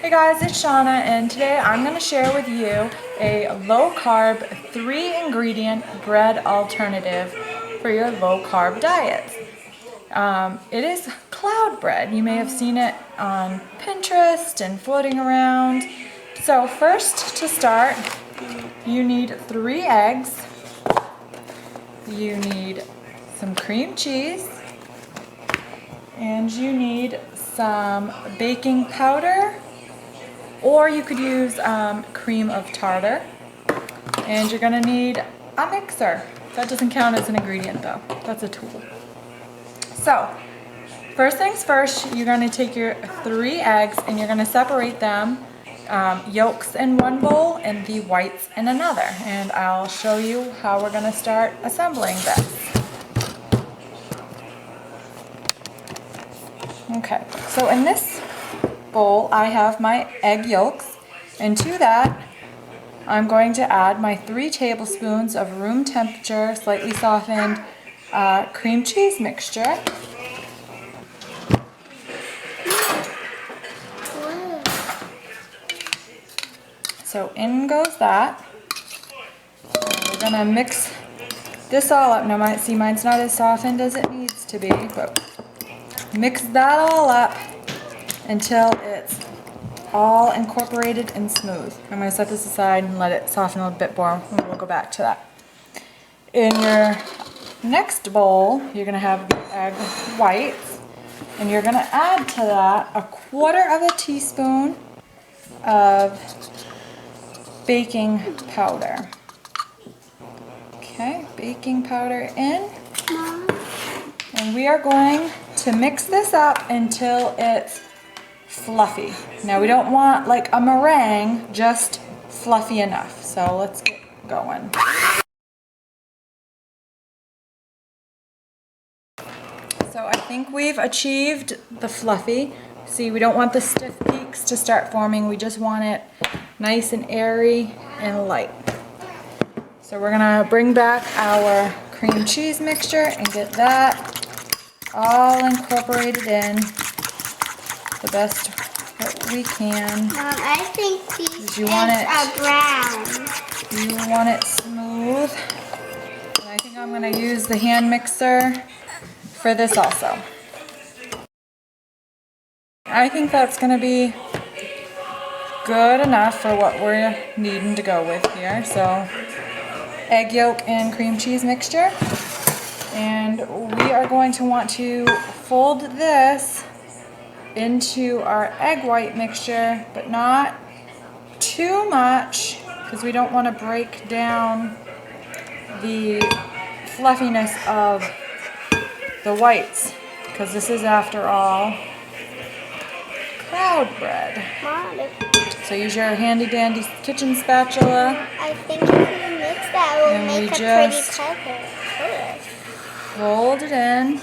Hey guys, it's Shauna, and today I'm going to share with you a low-carb, 3-ingredient bread alternative for your low-carb diet. It is cloud bread. You may have seen it on Pinterest and floating around. So first, to start, you need 3 eggs. You need some cream cheese. And you need some baking powder. Or you could use cream of tartar. And you're gonna need a mixer. That doesn't count as an ingredient though, that's a tool. So, first things first, you're gonna take your 3 eggs and you're gonna separate them, yolks in one bowl and the whites in another. And I'll show you how we're gonna start assembling this. Okay, so in this bowl I have my egg yolks, and to that I'm going to add my 3 tablespoons of room temperature slightly softened cream cheese mixture. So in goes that. We're gonna mix this all up. Now mine's not as softened as it needs to be, but mix that all up until it's all incorporated and smooth. I'm going to set this aside and let it soften a little bit more, and we'll go back to that. In your next bowl, you're going to have the egg whites, and you're going to add to that 1/4 teaspoon of baking powder. Okay, baking powder in. And we are going to mix this up until it's fluffy. Now we don't want like a meringue, just fluffy enough. So let's get going. So I think we've achieved the fluffy. See, we don't want the stiff peaks to start forming. We just want it nice and airy and light. So we're gonna bring back our cream cheese mixture and get that all incorporated in the best that we can. I think these you eggs are brown. You want it smooth. And I think I'm going to use the hand mixer for this also. I think that's going to be good enough for what we're needing to go with here. So egg yolk and cream cheese mixture. And we are going to want to fold this into our egg white mixture, but not too much because we don't want to break down the fluffiness of the whites, because this is, after all, cloud bread. Mom, So use your handy dandy kitchen spatula. I think if we mix that, we'll make a pretty color. Fold it in.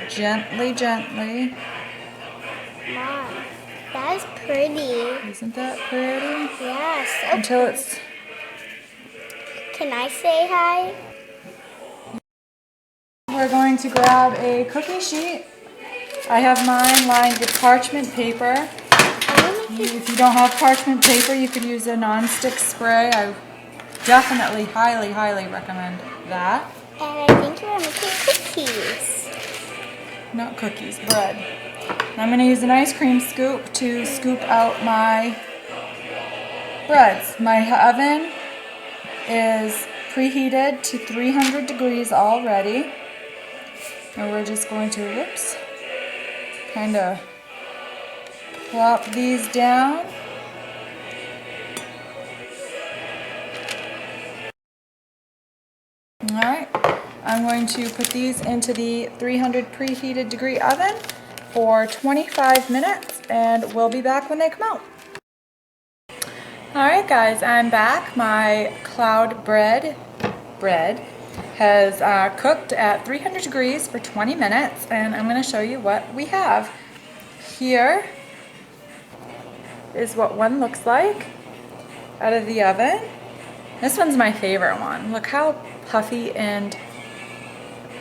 Gently, gently. Mom, that's pretty. Isn't that pretty? Yes. Until it's... Can I say hi? We're going to grab a cookie sheet. I have mine lined with parchment paper. If you don't have parchment paper, you could use a non-stick spray. I definitely, highly, highly recommend that. And I think you're making cookies. Not cookies, bread. And I'm going to use an ice cream scoop to scoop out my breads. My oven is preheated to 300 degrees already. And we're just going to, kind of plop these down. Alright, I'm going to put these into the 300 preheated degree oven for 25 minutes, and we'll be back when they come out. Alright guys, I'm back. My cloud bread has cooked at 300 degrees for 20 minutes, and I'm going to show you what we have. Here is what one looks like out of the oven. This one's my favorite one. Look how puffy and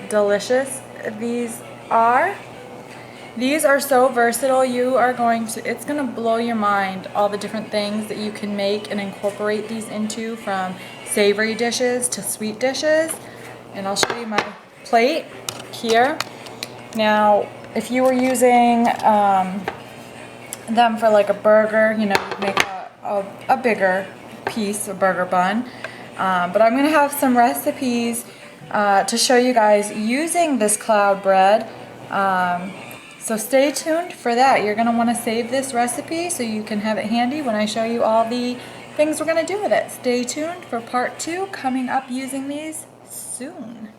delicious these are. These are so versatile. It's going to blow your mind all the different things that you can make and incorporate these into, from savory dishes to sweet dishes. And I'll show you my plate here. Now, if you were using them for like a burger, you know, you'd make a bigger piece, a burger bun. But I'm going to have some recipes to show you guys using this cloud bread. So stay tuned for that. You're going to want to save this recipe so you can have it handy when I show you all the things we're going to do with it. Stay tuned for part 2 coming up using these soon.